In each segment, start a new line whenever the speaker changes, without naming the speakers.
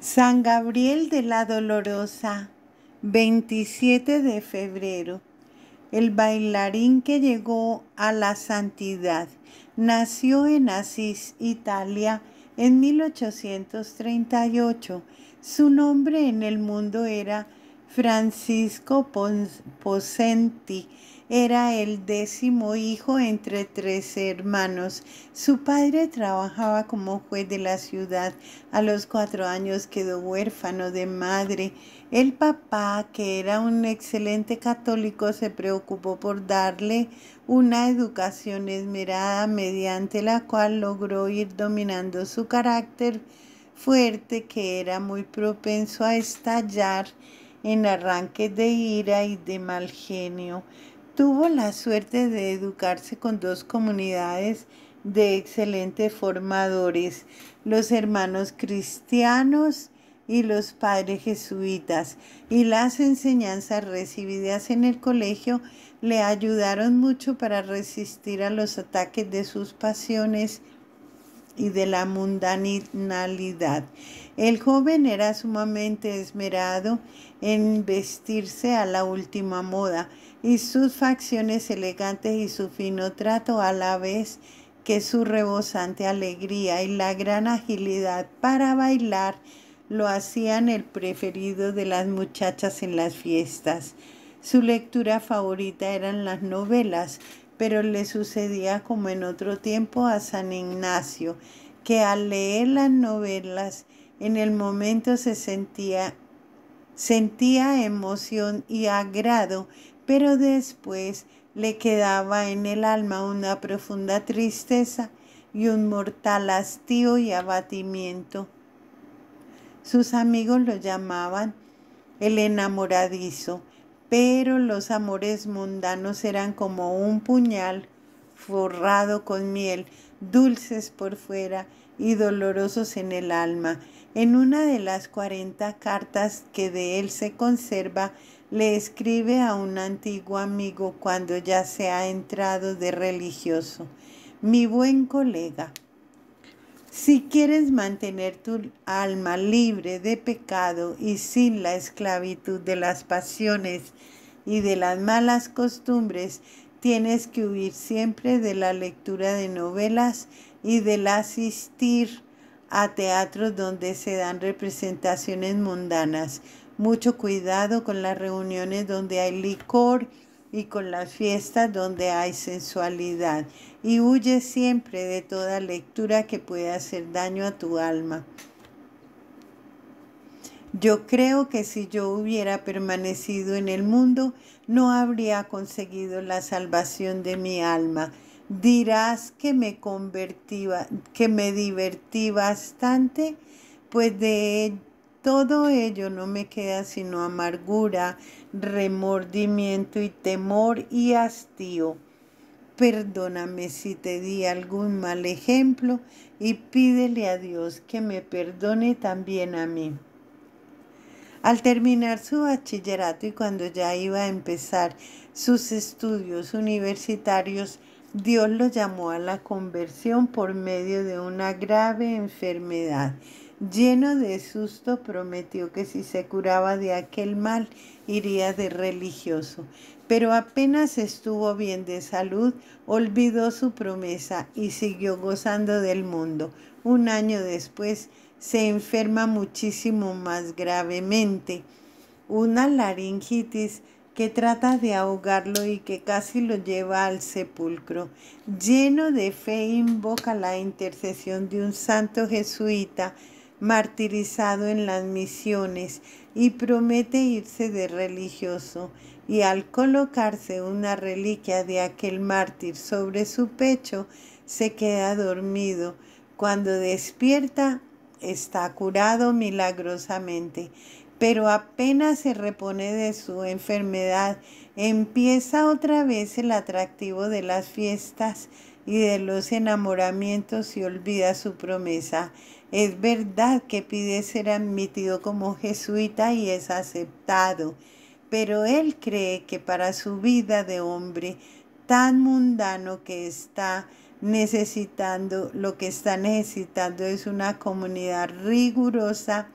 San Gabriel de la Dolorosa, 27 de febrero. El bailarín que llegó a la santidad. Nació en Asís, Italia, en 1838. Su nombre en el mundo era Francisco Possenti. Era el 10º hijo entre 13 hermanos. Su padre trabajaba como juez de la ciudad. A los 4 años quedó huérfano de madre. El papá, que era un excelente católico, se preocupó por darle una educación esmerada mediante la cual logró ir dominando su carácter fuerte, que era muy propenso a estallar en arranques de ira y de mal genio. Tuvo la suerte de educarse con 2 comunidades de excelentes formadores, los hermanos cristianos y los padres jesuitas, y las enseñanzas recibidas en el colegio le ayudaron mucho para resistir a los ataques de sus pasiones y de la mundanalidad. El joven era sumamente esmerado en vestirse a la última moda, y sus facciones elegantes y su fino trato, a la vez que su rebosante alegría y la gran agilidad para bailar, lo hacían el preferido de las muchachas en las fiestas. Su lectura favorita eran las novelas, pero le sucedía como en otro tiempo a San Ignacio, que al leer las novelas en el momento sentía emoción y agrado, pero después le quedaba en el alma una profunda tristeza y un mortal hastío y abatimiento. Sus amigos lo llamaban el enamoradizo, pero los amores mundanos eran como un puñal forrado con miel, dulces por fuera y dolorosos en el alma. En una de las 40 cartas que de él se conserva, le escribe a un antiguo amigo cuando ya se ha entrado de religioso: mi buen colega, si quieres mantener tu alma libre de pecado y sin la esclavitud de las pasiones y de las malas costumbres, tienes que huir siempre de la lectura de novelas y del asistir a teatros donde se dan representaciones mundanas. Mucho cuidado con las reuniones donde hay licor y con las fiestas donde hay sensualidad, y huye siempre de toda lectura que pueda hacer daño a tu alma. Yo creo que si yo hubiera permanecido en el mundo, no habría conseguido la salvación de mi alma. Dirás que me divertí bastante, pues de todo ello no me queda sino amargura, remordimiento y temor y hastío. Perdóname si te di algún mal ejemplo, y pídele a Dios que me perdone también a mí. Al terminar su bachillerato y cuando ya iba a empezar sus estudios universitarios, Dios lo llamó a la conversión por medio de una grave enfermedad. Lleno de susto, prometió que si se curaba de aquel mal, iría de religioso. Pero apenas estuvo bien de salud, olvidó su promesa y siguió gozando del mundo. Un año después, se enferma muchísimo más gravemente, una laringitis que trata de ahogarlo y que casi lo lleva al sepulcro. Lleno de fe, invoca la intercesión de un santo jesuita martirizado en las misiones y promete irse de religioso, y al colocarse una reliquia de aquel mártir sobre su pecho, se queda dormido. Cuando despierta, está curado milagrosamente, pero apenas se repone de su enfermedad, empieza otra vez el atractivo de las fiestas y de los enamoramientos, y olvida su promesa. Es verdad que pide ser admitido como jesuita y es aceptado, pero él cree que para su vida de hombre tan mundano que está necesitando, lo que está necesitando es una comunidad rigurosa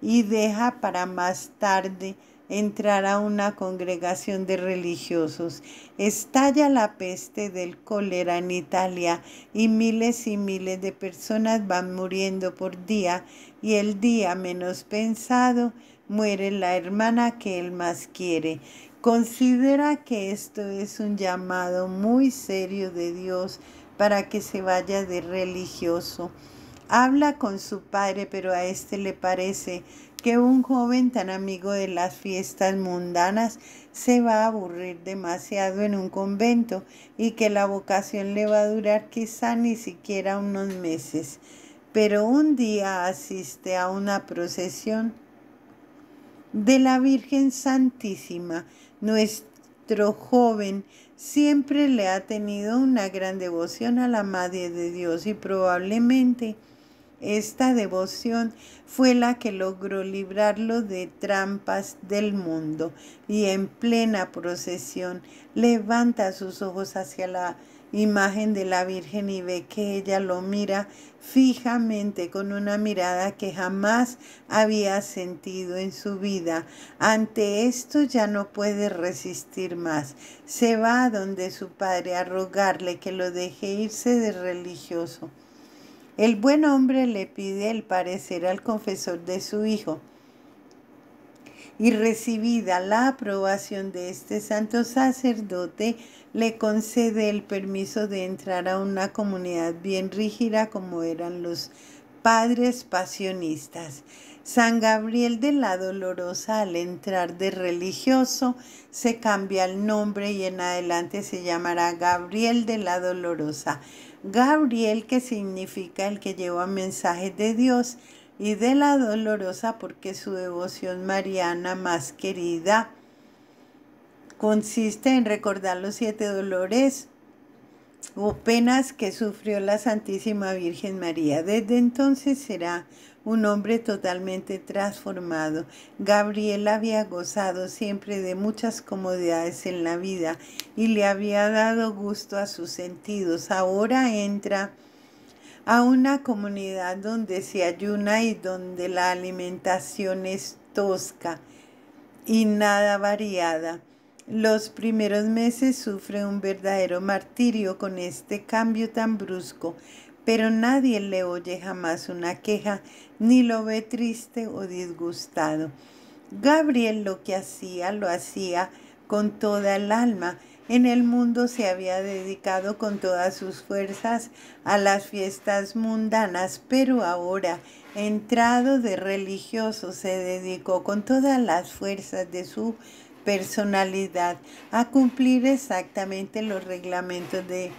y deja para más tarde entrar a una congregación de religiosos. Estalla la peste del cólera en Italia y miles de personas van muriendo por día, y el día menos pensado muere la hermana que él más quiere. Considera que esto es un llamado muy serio de Dios para que se vaya de religioso. Habla con su padre, pero a este le parece que un joven tan amigo de las fiestas mundanas se va a aburrir demasiado en un convento y que la vocación le va a durar quizá ni siquiera unos meses. Pero un día asiste a una procesión de la Virgen Santísima. Nuestro joven siempre le ha tenido una gran devoción a la Madre de Dios, y probablemente esta devoción fue la que logró librarlo de trampas del mundo, y en plena procesión levanta sus ojos hacia la imagen de la Virgen y ve que ella lo mira fijamente con una mirada que jamás había sentido en su vida. Ante esto ya no puede resistir más. Se va a donde su padre a rogarle que lo deje irse de religioso. El buen hombre le pide el parecer al confesor de su hijo, y recibida la aprobación de este santo sacerdote, le concede el permiso de entrar a una comunidad bien rígida como eran los padres pasionistas. San Gabriel de la Dolorosa, al entrar de religioso, se cambia el nombre y en adelante se llamará Gabriel de la Dolorosa. Gabriel, que significa el que lleva mensajes de Dios, y de la Dolorosa porque su devoción mariana más querida consiste en recordar los 7 dolores o penas que sufrió la Santísima Virgen María. Desde entonces será un hombre totalmente transformado. Gabriel había gozado siempre de muchas comodidades en la vida y le había dado gusto a sus sentidos. Ahora entra a una comunidad donde se ayuna y donde la alimentación es tosca y nada variada. Los primeros meses sufre un verdadero martirio con este cambio tan brusco, pero nadie le oye jamás una queja, ni lo ve triste o disgustado. Gabriel lo que hacía, lo hacía con toda el alma. En el mundo se había dedicado con todas sus fuerzas a las fiestas mundanas, pero ahora, entrado de religioso, se dedicó con todas las fuerzas de su personalidad a cumplir exactamente los reglamentos de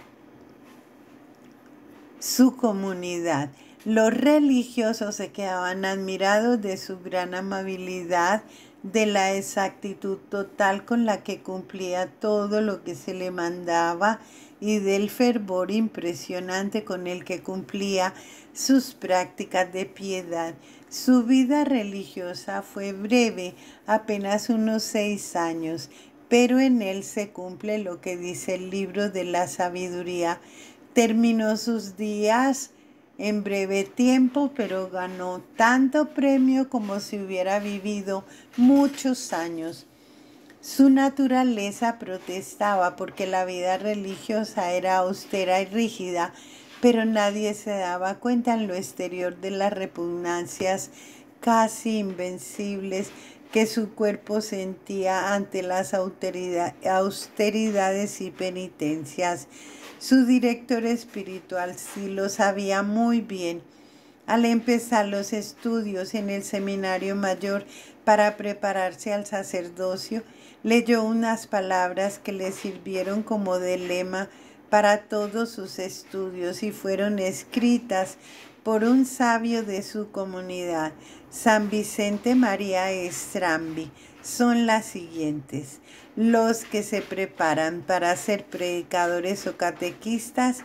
su comunidad. Los religiosos se quedaban admirados de su gran amabilidad, de la exactitud total con la que cumplía todo lo que se le mandaba y del fervor impresionante con el que cumplía sus prácticas de piedad. Su vida religiosa fue breve, apenas unos 6 años, pero en él se cumple lo que dice el libro de la sabiduría. Terminó sus días en breve tiempo, pero ganó tanto premio como si hubiera vivido muchos años. Su naturaleza protestaba porque la vida religiosa era austera y rígida, pero nadie se daba cuenta en lo exterior de las repugnancias casi invencibles que su cuerpo sentía ante las austeridades y penitencias. Su director espiritual sí lo sabía muy bien. Al empezar los estudios en el seminario mayor para prepararse al sacerdocio, leyó unas palabras que le sirvieron como de lema para todos sus estudios y fueron escritas por un sabio de su comunidad, San Vicente María Estrambi. Son las siguientes: los que se preparan para ser predicadores o catequistas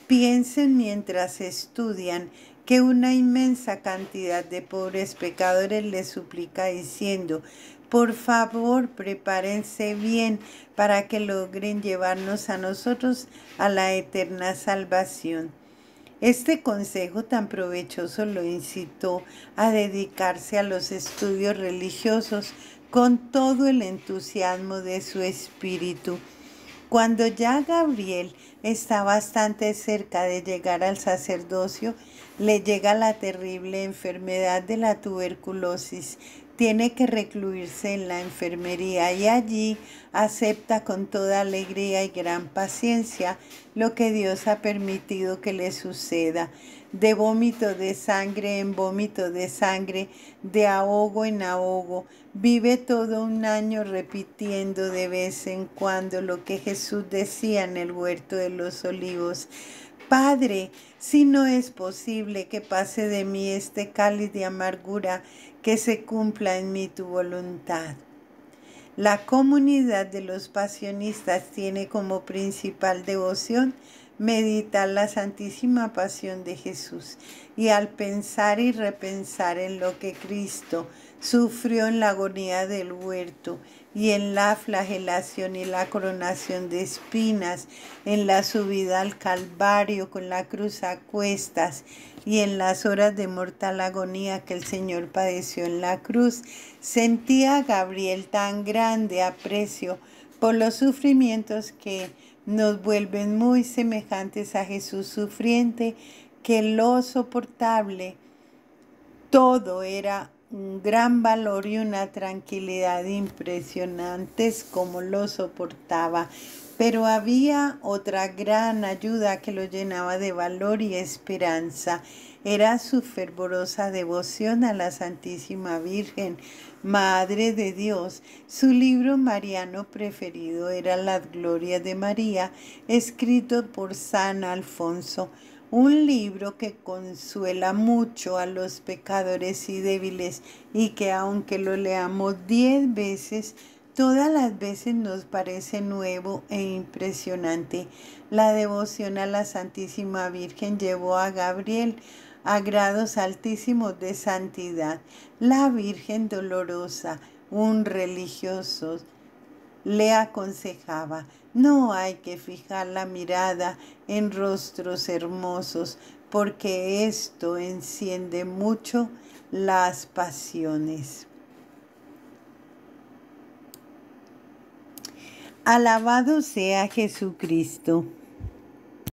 piensen mientras estudian que una inmensa cantidad de pobres pecadores les suplica diciendo: por favor, prepárense bien para que logren llevarnos a nosotros a la eterna salvación. Este consejo tan provechoso lo incitó a dedicarse a los estudios religiosos con todo el entusiasmo de su espíritu. Cuando ya Gabriel está bastante cerca de llegar al sacerdocio, le llega la terrible enfermedad de la tuberculosis. Tiene que recluirse en la enfermería y allí acepta con toda alegría y gran paciencia lo que Dios ha permitido que le suceda. De vómito de sangre en vómito de sangre, de ahogo en ahogo, vive todo un año repitiendo de vez en cuando lo que Jesús decía en el huerto de los olivos: Padre, si no es posible que pase de mí este cáliz de amargura, que se cumpla en mí tu voluntad. La comunidad de los pasionistas tiene como principal devoción meditar la Santísima Pasión de Jesús, y al pensar y repensar en lo que Cristo sufrió en la agonía del huerto y en la flagelación y la coronación de espinas, en la subida al Calvario con la cruz a cuestas y en las horas de mortal agonía que el Señor padeció en la cruz, sentía Gabriel tan grande aprecio por los sufrimientos que nos vuelven muy semejantes a Jesús sufriente, que lo soportable todo era un gran valor y una tranquilidad impresionantes como lo soportaba. Pero había otra gran ayuda que lo llenaba de valor y esperanza. Era su fervorosa devoción a la Santísima Virgen, Madre de Dios. Su libro mariano preferido era Las Glorias de María, escrito por San Alfonso. Un libro que consuela mucho a los pecadores y débiles, y que aunque lo leamos 10 veces, todas las veces nos parece nuevo e impresionante. La devoción a la Santísima Virgen llevó a Gabriel a grados altísimos de santidad. La Virgen Dolorosa, un religioso, le aconsejaba: no hay que fijar la mirada en rostros hermosos, porque esto enciende mucho las pasiones. Alabado sea Jesucristo.